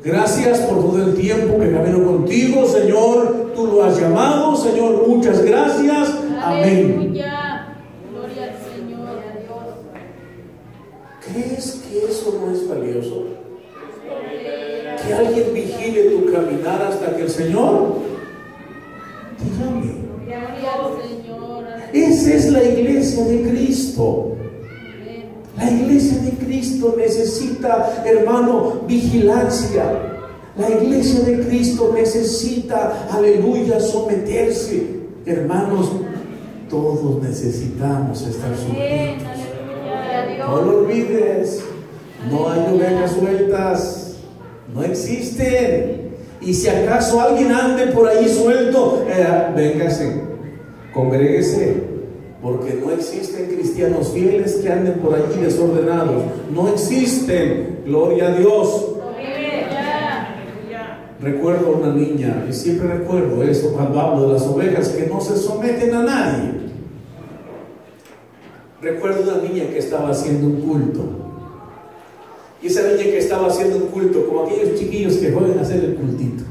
Gracias por todo el tiempo que camino contigo, Señor. Tú lo has llamado, Señor. Muchas gracias. Amén. Aleluya. Gloria al Señor. ¿Crees que eso no es valioso? Que alguien vigile tu caminar hasta que el Señor te llame. Gloria al Señor. Esa es la iglesia de Cristo. La iglesia de Cristo necesita, hermano, vigilancia. La iglesia de Cristo necesita, aleluya, someterse. Hermanos, todos necesitamos estar sujetos. No lo olvides. No hay ovejas sueltas. No existen. Y si acaso alguien ande por ahí suelto, véngase, congréguese. Porque no existen cristianos fieles que anden por allí desordenados. No existen. Gloria a Dios. Recuerdo a una niña, y siempre recuerdo eso cuando hablo de las ovejas, que no se someten a nadie. Recuerdo una niña que estaba haciendo un culto. Y esa niña que estaba haciendo un culto, como aquellos chiquillos que juegan a hacer el cultito.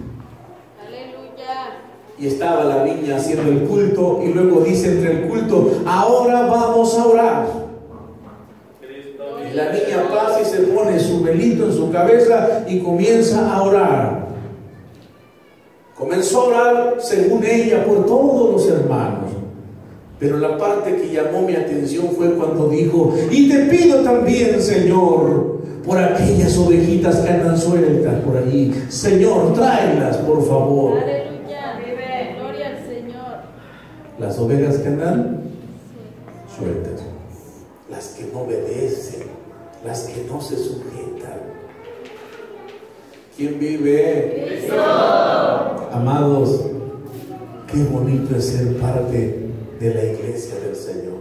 Y estaba la niña haciendo el culto, y luego dice entre el culto: ahora vamos a orar. Y la niña pasa y se pone su velito en su cabeza y comienza a orar. Comenzó a orar, según ella, por todos los hermanos. Pero la parte que llamó mi atención fue cuando dijo: y te pido también, Señor, por aquellas ovejitas que andan sueltas por allí. Señor, tráelas, por favor. Aleluya. Gloria al Señor. Las ovejas que andan sueltas, las que no obedecen, las que no se sujetan. ¿Quién vive? Cristo. Amados, qué bonito es ser parte de la iglesia del Señor.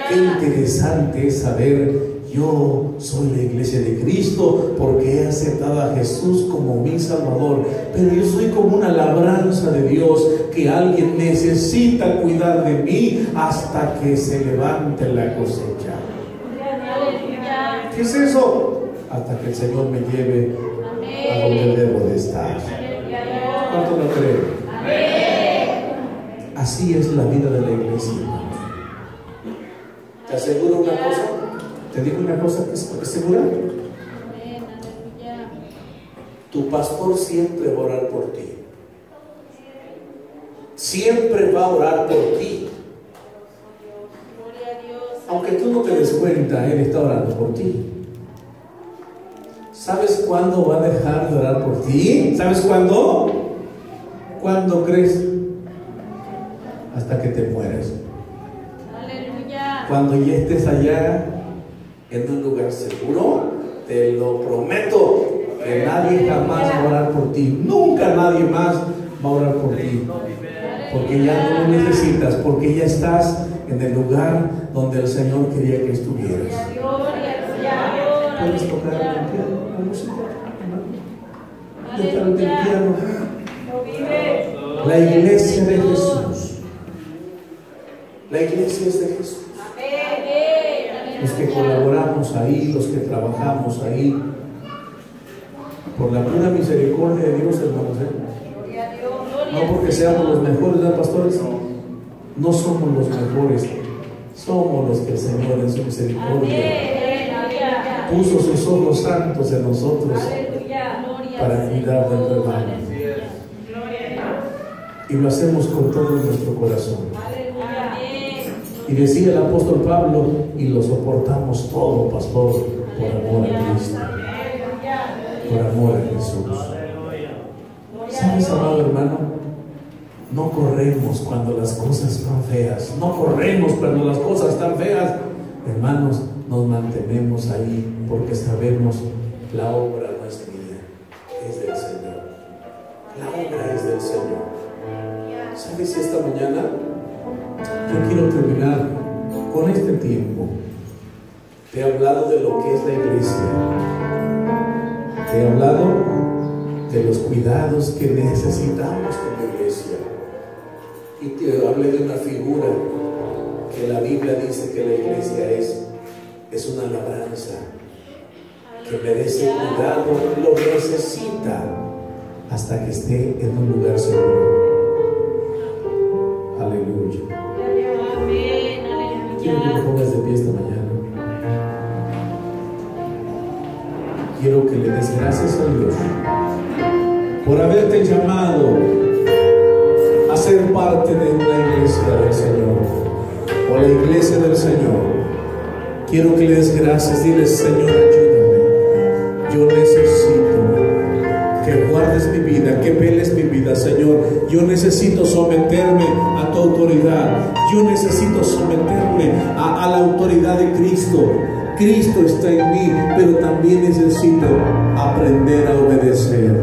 Qué interesante es saber, yo soy la iglesia de Cristo porque he aceptado a Jesús como mi Salvador, pero yo soy como una labranza de Dios que alguien necesita cuidar de mí hasta que se levante la cosecha. ¿Qué es eso? Hasta que el Señor me lleve a donde debo de estar. ¿Cuánto lo creen? Así es la vida de la iglesia. ¿Te aseguro una cosa? ¿Te digo una cosa que es segura? Tu pastor siempre va a orar por ti. Siempre va a orar por ti. Aunque tú no te des cuenta, Él está orando por ti. ¿Sabes cuándo va a dejar de orar por ti? ¿Sabes cuándo? ¿Cuándo crees? Hasta que te mueras. Aleluya. Cuando ya estés allá en un lugar seguro, te lo prometo, que nadie jamás va a orar por ti. Nunca nadie más va a orar por ti. Porque ya no lo necesitas, porque ya estás en el lugar donde el Señor quería que estuvieras. ¿Puedes tocar el piano? ¿La música? ¿No? El piano. La iglesia de Jesús. La iglesia es de Jesús. Los que colaboramos ahí, los que trabajamos ahí, por la pura misericordia de Dios, hermanos, no porque seamos los mejores, ¿verdad, pastores? No somos los mejores, somos los que el Señor en su misericordia puso sus ojos santos en nosotros para cuidar del rebaño. Y lo hacemos con todo nuestro corazón. Y decía el apóstol Pablo, y lo soportamos todo, pastor, por amor a Cristo, por amor a Jesús. ¿Sabes, amado hermano? No corremos cuando las cosas están feas. No corremos cuando las cosas están feas. Hermanos, nos mantenemos ahí porque sabemos la obra no es mía, es del Señor. La obra es del Señor. ¿Sabes? Esta mañana yo quiero terminar con este tiempo. Te he hablado de lo que es la iglesia. Te he hablado de los cuidados que necesitamos como iglesia. Y te hablé de una figura que la Biblia dice que la iglesia es una labranza que merece cuidado, lo necesita hasta que esté en un lugar seguro. Aleluya. Quiero que te pongas de pie esta mañana. Quiero que le des gracias a Dios por haberte llamado a ser parte de una iglesia del Señor, o la iglesia del Señor. Quiero que le des gracias. Dile: Señor, ayúdame. Yo necesito que guardes mi vida, que peles mi vida, Señor. Yo necesito someterme a tu autoridad. Yo necesito someterme a la autoridad de Cristo. Cristo está en mí, pero también necesito aprender a obedecer,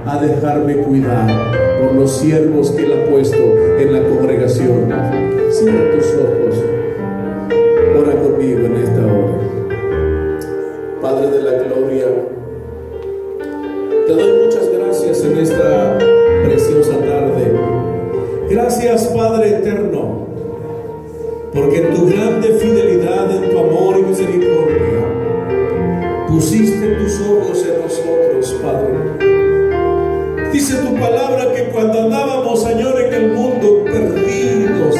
a dejarme cuidar por los siervos que Él ha puesto en la congregación. Cierra tus ojos. Ora conmigo en esta hora. Padre de la gloria, te doy muchas gracias en esta preciosa tarde. Gracias, Padre eterno, porque en tu grande fidelidad, en tu amor y misericordia, pusiste tus ojos en nosotros, Padre. Dice tu palabra que cuando andábamos, Señor, en el mundo perdidos,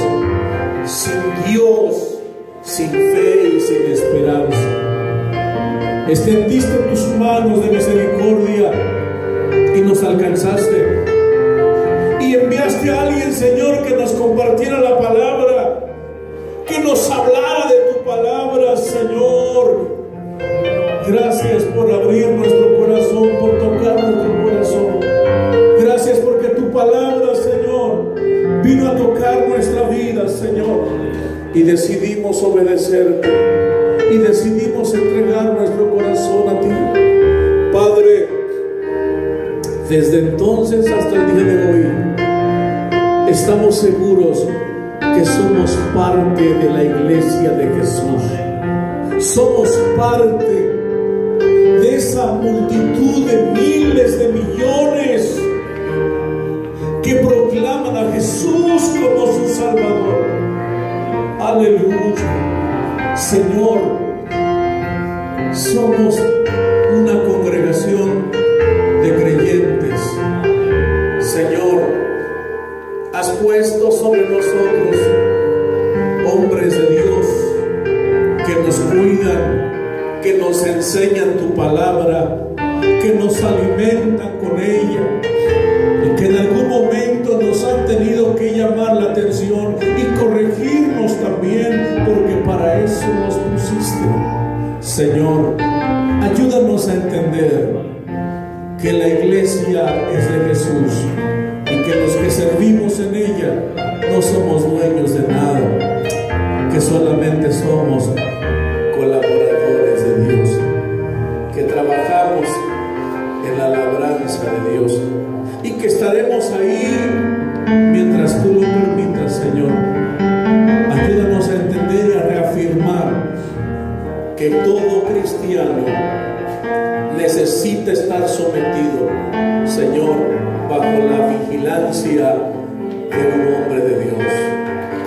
sin Dios, sin fe y sin esperanza, extendiste tus manos de misericordia y nos alcanzaste. Y enviaste a alguien, Señor, que nos compartiera la palabra, que nos hablara de tu palabra, Señor. Gracias por abrir nuestro corazón, por tocar nuestro corazón. Gracias porque tu palabra, Señor, vino a tocar nuestro decidimos obedecerte y decidimos entregar nuestro corazón a ti. Padre, desde entonces hasta el día de hoy, estamos seguros que somos parte de la iglesia de Jesús. Somos parte de esa multitud de miles de millones que proclaman a Jesús como su Salvador. Aleluya. Señor, somos una congregación de creyentes. Señor, has puesto sobre nosotros hombres de Dios que nos cuidan, que nos enseñan tu palabra, que nos alimentan con ella, y que en algún momento nos han tenido que llamar la atención y corregirnos también, porque para eso nos pusiste. Señor, ayúdanos a entender que la iglesia es de Jesús y que los que servimos en ella no somos dueños de nada, que solamente somos colaboradores de Dios, que trabajamos en la labranza de Dios y que estaremos ahí mientras tú lo permitas, Señor. Ayúdanos a entender y a reafirmar que todo cristiano necesita estar sometido, Señor, bajo la vigilancia de un hombre de Dios,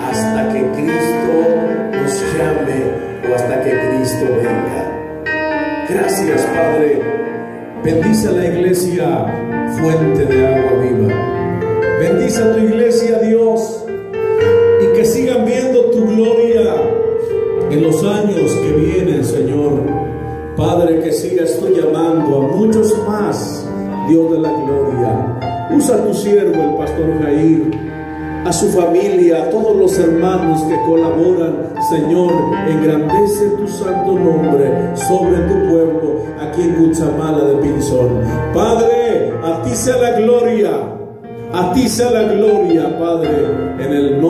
hasta que Cristo nos llame o hasta que Cristo venga. Gracias, Padre. Bendice a la iglesia Fuente de Agua Viva. Bendice a tu iglesia, Dios, y que sigan viendo tu gloria en los años que vienen, Señor. Padre, que sigas tú llamando a muchos más, Dios de la gloria. Usa a tu siervo, el pastor Jair, a su familia, a todos los hermanos que colaboran, Señor. Engrandece tu santo nombre sobre tu pueblo aquí en Cuchamala de Pinzón. Padre, a ti sea la gloria, a ti sea la gloria, Padre, en el nombre